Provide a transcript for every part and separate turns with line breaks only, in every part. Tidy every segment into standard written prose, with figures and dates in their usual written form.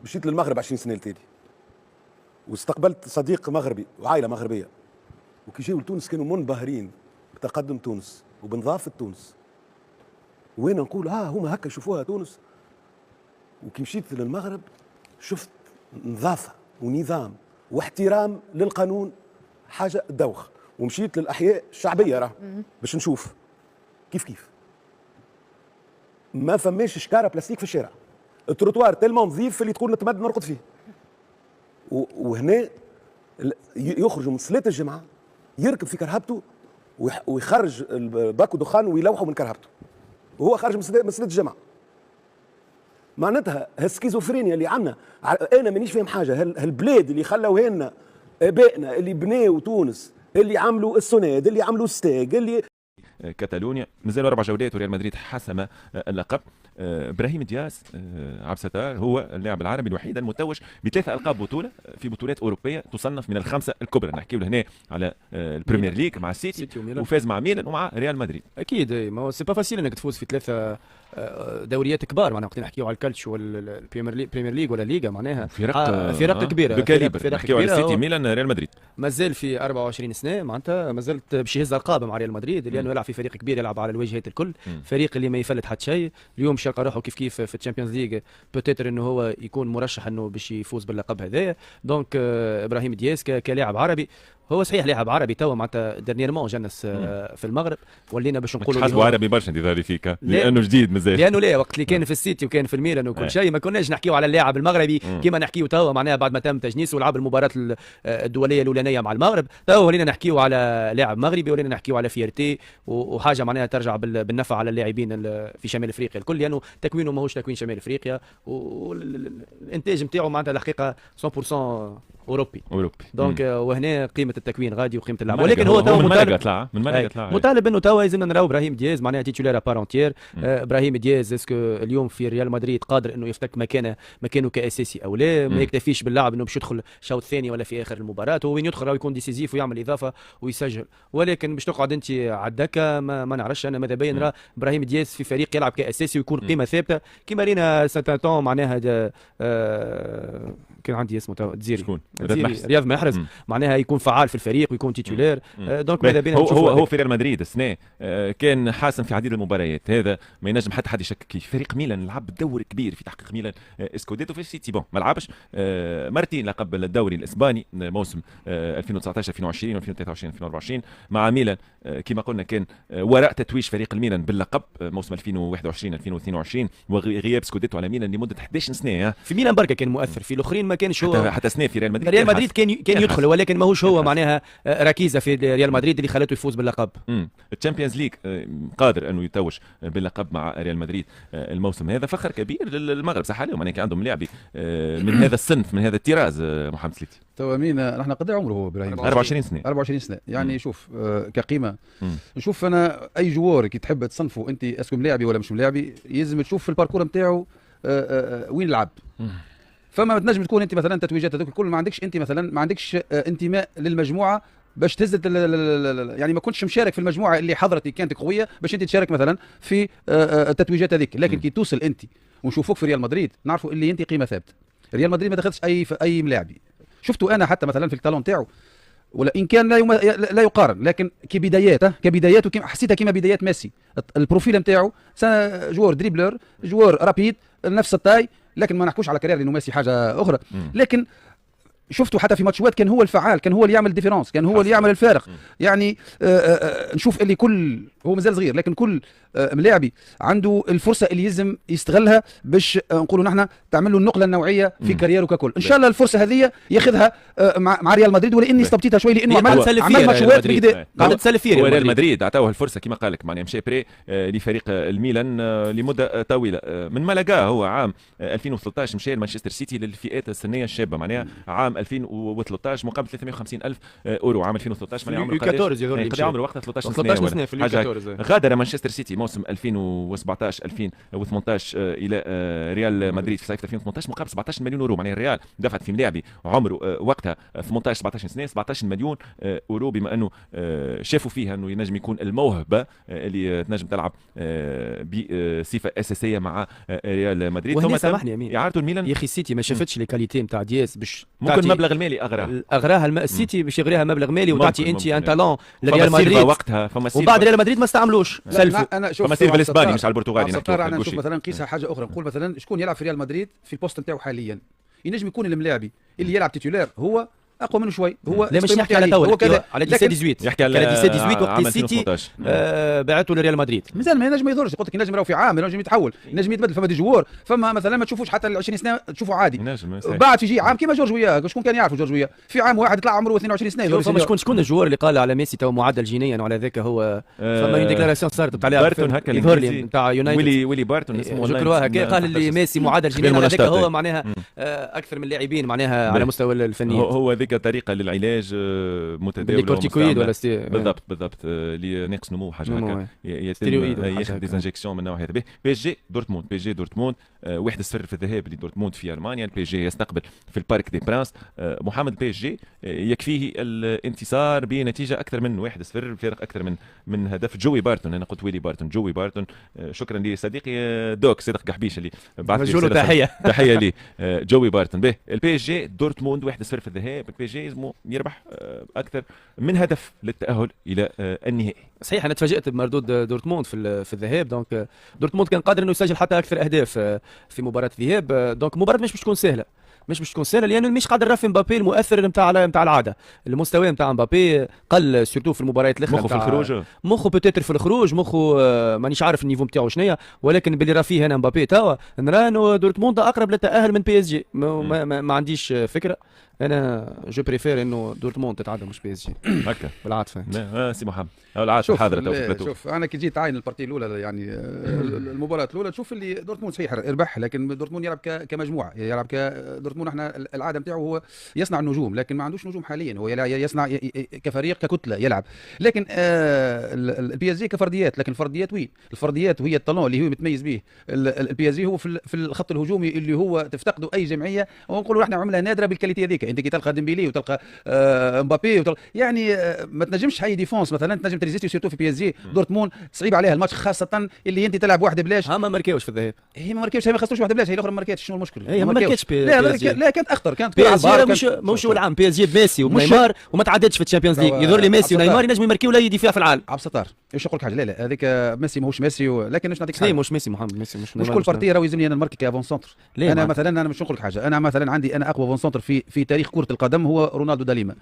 مشيت للمغرب 20 سنه لتالي، واستقبلت صديق مغربي وعائله مغربيه، وكي جاوا لتونس كانوا منبهرين بتقدم تونس وبنظافه تونس. وين نقول هما هكا يشوفوها تونس. وكي مشيت للمغرب شفت نظافه ونظام واحترام للقانون، حاجه دوخ. ومشيت للاحياء الشعبيه راه باش نشوف كيف ما فماش شكاره بلاستيك في الشارع، التروتوار تلمون نظيف اللي تقول نتمد نرقد فيه. وهنا يخرج من صلاه الجمعه يركب في كرهبته ويخرج باكو دخان ويلوحه من كرهبته وهو خارج من صلاه الجمعه. معناتها هالسكيزوفرينيا اللي عندنا، انا مانيش فاهم حاجه. هالبلاد اللي خلوا لنا ابائنا اللي بناوا تونس، اللي عملوا السوناد، اللي عملوا ستاج، اللي
كاتالونيا مازالوا 4 جولات وريال مدريد حسم اللقب. ابراهيم دياز عبد الستار هو اللاعب العربي الوحيد المتوج ب3 القاب بطوله في بطولات اوروبيه تصنف من ال5 الكبرى. نحكيو هنا على البريمير ليج مع السيتي وفاز مع ميلان ومع ريال مدريد.
اكيد ما هو سي با فاسيل انك تفوز في 3 دوريات كبار. معناها وقت نحكيو على الكالتشو والبريمير ليج ولا ليغا، معناها فرق كبيره،
نحكيو على السيتي ميلان ريال مدريد.
مازال في 24 سنه معناتها مازالت باش يهز القاب مع ريال مدريد، لانه يلعب في فريق كبير يلعب على الواجهات الكل، فريق اللي ما يفلت حتى شيء. اليوم باش يلقى روحه كيف في الشامبيونز ليج، بوتيتر انه هو يكون مرشح انه باش يفوز باللقب هذايا. دونك ابراهيم دياز كلاعب عربي، هو صحيح لاعب عربي توا معناتها ديرنييرمون جنس في المغرب، ولينا باش نقولوا
حسب عربي برشا انت فيك لانه جديد مازال،
لانه لا وقت اللي كان في السيتي وكان في الميلان وكل شيء ما كناش نحكيو على اللاعب المغربي كما نحكيو توا، معناها بعد ما تم تجنيسه ولعب المباراه الدوليه الاولانيه مع المغرب، توا ولينا نحكيو على لاعب مغربي، ولينا نحكيو على فيرتي وحاجه معناها ترجع بالنفع على اللاعبين في شمال افريقيا الكل، لانه تكوينه ماهوش تكوين شمال افريقيا، والانتاج نتاعو معناتها الحقيقه 100% اوروبي. دونك وهنا قيمه التكوين غادي وقيمه اللعب، ولكن هو توا مطالب انه توا لازمنا نراو ابراهيم دياز معناها تيتولير بارونتير. ابراهيم دياز اسكو اليوم في ريال مدريد قادر انه يفتك مكانه كاساسي او لا؟ ما يكتفيش باللعب انه باش يدخل الشوط الثاني ولا في اخر المباراه، وين يدخل يكون ديسيزيف ويعمل اضافه ويسجل، ولكن باش تقعد انت على الدكه ما نعرفش انا. ماذا بين نرى ابراهيم دياز في فريق يلعب كاساسي ويكون قيمه ثابته كما رينا ساتاتون معناها كان عندي اسمه تزيري رياض محرز، معناها يكون فعال في الفريق ويكون تيتولير. دونك ماذا بينا
هو في ريال مدريد السنه كان حاسم في عديد المباريات، هذا ما ينجم حتى حد يشكك فيه. فريق ميلان لعب دور كبير في تحقيق ميلان اسكوديتو في السيتي، بون ما لعبش مرتين لقب الدوري الاسباني موسم 2019 2020 2023 2024 مع ميلان. كما قلنا كان وراء تتويج فريق الميلان باللقب موسم 2021 2022 وغياب سكوديتو على ميلان لمده 11 سنه.
في ميلان بركه كان مؤثر، في الاخرين ما كانش هو
حتى سنه في ريال مدريد.
ريال مدريد كان يدخل ولكن ماهوش هو معناها ركيزه في ريال مدريد اللي خلته يفوز باللقب.
الشامبيونز ليج قادر انه يتوج باللقب مع ريال مدريد الموسم هذا، فخر كبير للمغرب. صح عليهم يعني كان عندهم لاعبي من هذا الصنف من هذا الطراز. محمد سليتي
توا مين نحن قد عمره هو ابراهيم؟
24 سنه.
24 سنه يعني شوف كقيمه نشوف انا اي جوار كي تحب تصنفه انت اسكو ملاعبي ولا مش ملاعبي يلزم تشوف في الباركور نتاعو وين لعب. فما تنجم تكون انت مثلا تتويجات هذوك الكل ما عندكش انت مثلا ما عندكش انتماء للمجموعه باش تهز يعني ما كنتش مشارك في المجموعه اللي حضرتي كانت قويه باش انت تشارك مثلا في التتويجات هذيك. لكن كي توصل انت ونشوفوك في ريال مدريد نعرفوا اللي انت قيمه ثابته. ريال مدريد ما دخلتش اي ملاعبي شفتوا انا حتى مثلا في التالون تاعو ولا ان كان لا يقارن، لكن كبدايات حسيتها كما بدايات ميسي. البروفيل نتاعو جوار دريبلر جوار رابيد نفس التاي، لكن ما نحكوش على كارير لانه ميسي حاجه اخرى. لكن شفتوا حتى في ماتشات كان هو الفعال، كان هو اللي يعمل ديفيرونس، كان هو اللي يعمل الفارق. يعني نشوف اللي كل هو مازال صغير لكن كل ملاعبي عنده الفرصه اللي يلزم يستغلها باش نقولوا نحن تعمل له النقله النوعيه في كاريره ككل. ان شاء الله الفرصه هذه ياخذها مع ريال مدريد، ولا اني استبطيتها شوي لانه عمل ماتشات بكذا
قاعد تسلف فيه. ريال مدريد عطاوه الفرصه كما قال لك معناها مشى بري لفريق الميلان لمده طويله. من ما لقاه هو عام 2013 مشى لمانشستر سيتي للفئات السنيه الشابه، معناها عام 2013 مقابل 350 ألف اورو. عام 2013 معناها عمره قداش؟ عمره وقتها 13 سنه في غادر مانشستر سيتي موسم 2017 2018 الى ريال مدريد في صيف 2018 مقابل 17 مليون يورو. معناها الريال دفعت في ملاعبي عمره وقتها 18 17 سنه 17 مليون يورو، بما انه شافوا فيها انه ينجم يكون الموهبه اللي تنجم تلعب بصفه اساسيه مع ريال مدريد.
ثم سامحني
اعارته الميلان
يا اخي السيتي ما شافتش لي كاليتي نتاع دياس باش
ممكن المبلغ المالي
اغراها السيتي باش يغريها مبلغ مالي وتعطي انت ان تالون
لريال مدريد وقتها.
وبعد ريال مدريد ما استعملوش
انا شوف
فما سيلفا الاسباني مش على البرتغالي
نحكي. انا نشوف مثلا نقيسها حاجه اخرى، نقول مثلا شكون يلعب في ريال مدريد في البوست نتاعو حاليا، ينجم يكون الملاعبي اللي يلعب تيتولير هو اقوى منه شوي. هو
لا مش نحكي على توا، هو كذا على 17
يحكي على
17 وقت السيتي باعته لريال مدريد.
مازال ما ينجم ما يضرش، قلت لك ينجم راهو في عام ينجم يتحول ينجم يتبدل. فما دي جوار فما مثلا ما تشوفوش حتى ال 20 سنه تشوفوا عادي، بعد يجي عام كيما جورج وياه. شكون كان يعرفوا جورج وياه في عام واحد يطلع عمره 22 سنه.
شكون الجوار اللي قال على ميسي تو معدل جينيا وعلى ذاك هو فما اون ديكلاراسيون صارت عليها
بارتون هكا
يظهر لي نتاع يونايتد
ويلي بارتون اسمه
ذكروها هكا، قال اللي ميسي معدل جينيا على ذاك هو معناها اكثر من اللاعبين معناها على مستوى الفنيين.
هو ذيك طريقه للعلاج متداول
كورتيكويد ولا
بالضبط اللي ناقص نمو حاجه هكا يتم ياخذ ديزانجيكسيون من نوع هذا. بي اس جي دورتموند 1-0 في الذهاب لدورتموند في المانيا. البي اس جي يستقبل في البارك دي برانس. محمد بي اس جي يكفيه الانتصار بنتيجه اكثر من 1-0 الفارق اكثر من هدف. جوي بارتون، انا قلت ويلي بارتون، جوي بارتون. شكرا لصديقي دوك صدق قحبيش اللي بعث لي تحيه لي جوي بارتون. به البي اس جي دورتموند 1-0 في الذهاب. البي اس جي يربح اكثر من هدف للتاهل الى النهائي.
صحيح انا تفاجات بمردود دورتموند في الذهاب. دونك دورتموند كان قادر انه يسجل حتى اكثر اهداف في مباراه الذهاب. دونك مباراه مش باش تكون سهله، لانه مش قادر رافي مبابي المؤثر نتاع العاده. المستوى نتاع مبابي قل سورتو في المباريات الاخرى.
مخه في الخروج،
مخه بوتيتر في الخروج، مخه مانيش عارف النيفو نتاعو شنيا، ولكن باللي راه فيه هنا مبابي توا نرى انه دورتموند اقرب للتاهل من بي اس جي. ما عنديش فكره، انا جو بريفير انه دورتموند تتعدى مش بي اس جي
هكا
بالعاطفه.
سي محمد العاطفه حاضره.
شوف انا كي جيت تعاين البارتي الاولى يعني المباراه الاولى تشوف اللي دورتموند صحيح ربح، لكن دورتموند يلعب كمجموعه، يلعب دورتموند احنا العاده نتاعو هو يصنع النجوم، لكن ما عندوش نجوم حاليا. هو يصنع كفريق ككتله يلعب، لكن البي اس جي كفرديات. لكن الفرديات وين؟ الفرديات وهي الطالون اللي هو متميز به البي اس جي. هو في الخط الهجومي اللي هو تفتقده اي جمعيه، ونقولوا احنا عمله نادره بالكاليتي هذيك. انت كي تلقى ديمبيلي وتلقى مبابي يعني ما تنجمش حي ديفونس مثلا تنجم تريزيستي سيرتو في بي اس جي. دورتموند صعيب عليها الماتش، خاصه اللي انت تلعب واحد بلاش.
ما ماركاوش في الذهاب،
هي ما ماركاوش، هي ما خسروش واحد بلاش، هي الاخرى ما ماركاتش. شنو المشكل؟
هي ما ماركاتش
لا كانت اخطر، كانت
بي اس جي مش هو العام. بي اس جي بميسي ونيمار وما تعدتش في الشامبيونز ليج. يظهر لي ميسي ونيمار ينجموا يماركيو لا دفاع في العالم.
عبد الستار ايش نقول لك حاجه؟ لا هذيك ميسي ماهوش ميسي لكن مش نعطيك
حاجه. مش ميسي محمد ميسي مش
كل بارتي راهو يلزمني انا نماركي كافون سونتر. انا مثلا انا مش نقول لك حاجه، انا مثلا عندي انا اقوى فون سونتر في تاريخ كره القدم هو رونالدو داليما.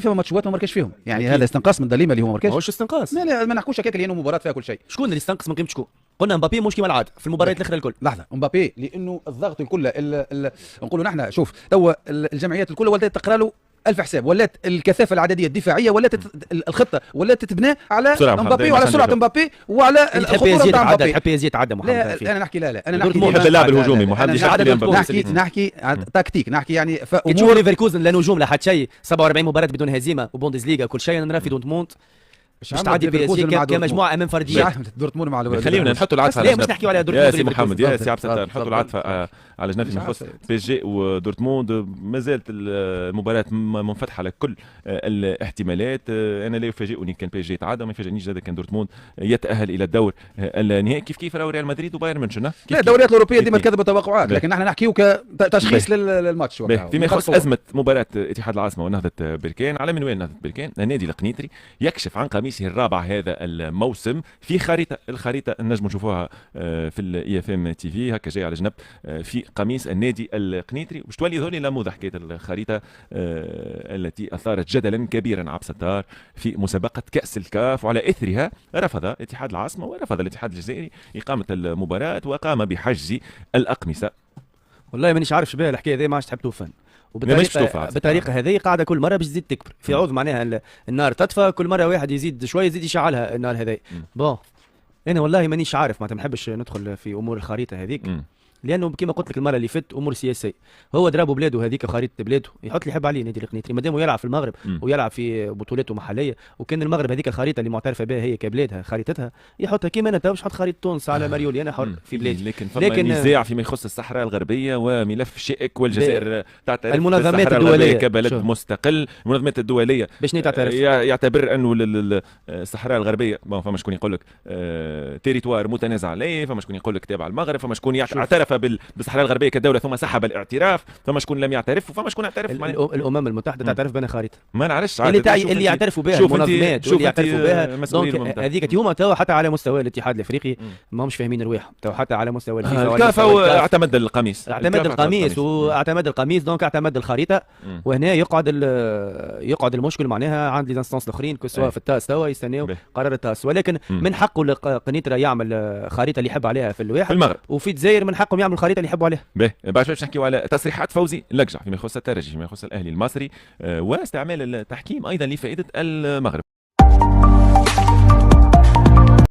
فما ماتشات ما ماركاش فيهم يعني هذا استنقاص من داليما اللي هو ما ماركاش.
ماهوش استنقاص،
لا ما نحكوش هكاك لانه مباراه فيها كل شيء.
شكون اللي استنقص من قيمه شكون؟ قلنا مبابي مش كيما العاده في المباريات الاخرى الكل.
لحظه مبابي لانه الضغط الكل نقولوا نحن شوف توا الجمعيات الكل ولات تقرا له ألف حساب، ولات الكثافه العدديه الدفاعيه ولات الخطه ولات تتبنى على مبابي وعلى سرعه مبابي وعلى
الخطوره نتاع مبابي. تحب يتعدى محمد؟
لا انا نحكي لا انا
نحكي يحب اللعب الهجومي محمد،
نحكي تكتيك، نحكي يعني
امور ليفركوزن لا نجوم لا حتى شيء. 47 مباراه بدون هزيمه وبوندسليغا كل شيء. انا نرى في دورتموند مش تعدي بي اس جي كمجموعه امام فرديات.
دورتموند مع
خلينا نحطوا العاطفه.
لا مش نحكيو على دورتموند
يا سي محمد يا سي عبد الستار، نحطوا العاطفه على جنب ما يخص بي اس جي ودورتموند. ما زالت المباراه منفتحه على كل الاحتمالات. انا لا يفاجئني كان بي اس جي يتعادل، ما يفاجئنيش زاد كان دورتموند يتاهل الى الدور النهائي. كيف راهو ريال مدريد وبايرن ميونخ.
لا الدوريات الاوروبيه ديما تكذب التوقعات، لكن نحن نحكيو كتشخيص للماتش.
فيما يخص ازمه مباراه اتحاد العاصمه ونهضه بركان، على منوال نهضه بركان النادي القنيطري يكشف عن قميصه الرابع هذا الموسم في الخريطه نجم نشوفوها في الاي اف ام تي في هكا جاي على جنب في قميص النادي القنيطري. وش تولي ذولي نموذج حكايه الخريطه التي اثارت جدلا كبيرا عبد الستار في مسابقه كاس الكاف، وعلى اثرها رفض اتحاد العاصمه ورفض الاتحاد الجزائري اقامه المباراه وقام بحجز الاقمصه.
والله مانيش عارف شبيه الحكايه هذه، ما عادش تحب توفن. وبالطريقه هذه قاعده كل مره باش تزيد تكبر في عوض. معناها النار تطفى كل مره، واحد يزيد شويه يزيد يشعلها النار هذه. بون انا والله مانيش عارف، ما نحبش ندخل في امور الخريطه هذيك. لانه كما قلت لك المره اللي فاتت امور سياسيه. هو ضربوا بلاده هذيك خريطه بلاده، يحط اللي يحب عليه نادي القنيطري ما دام يلعب في المغرب ويلعب في بطولاته محليه، وكان المغرب هذيك الخريطه اللي معترفه بها هي كبلادها خريطتها يحطها كيما انا تو باش نحط خريطه تونس على ماريولي انا حر في بلادي.
لكن نزاع فيما يخص الصحراء الغربيه وملف شائك، والجزائر تعترف
المنظمات الدوليه
كبلد مستقل. المنظمات الدوليه
باش تعترف
يعتبر انه الصحراء الغربيه فما شكون يقول لك تيريتوار متنازع عليه، فما شكون يقول لك تابع المغرب، فما شكون اعترف بالصحراء الغربيه كدوله ثم سحب الاعتراف، فما شكون لم يعترف وفما شكون اعترف.
الامم المتحده تعترف بان خريطه
ما نعرفش
اللي يعترفوا بها المنظمات واللي يعترفوا بها. دونك هذيك هما تو حتى على مستوى الاتحاد الافريقي ماهمش فاهمين رواحهم تو، حتى على مستوى
الكافا اعتمد القميص
اعتمد القميص دونك اعتمد الخريطه. وهنا يقعد المشكل معناها عند لي انستانس الاخرين كسوا في التاس توا يستناو قرار التاس، ولكن من حقه قنيطره يعمل خريطه اللي يحب عليها في الواحد
في المغرب،
وفي الجزائر من حقهم يعملوا الخريطه اللي يحبوا عليها.
باهي باش نحكيو على تصريحات فوزي اللقجع فيما يخص الترجي، فيما يخص الاهلي المصري واستعمال التحكيم ايضا لفائده المغرب.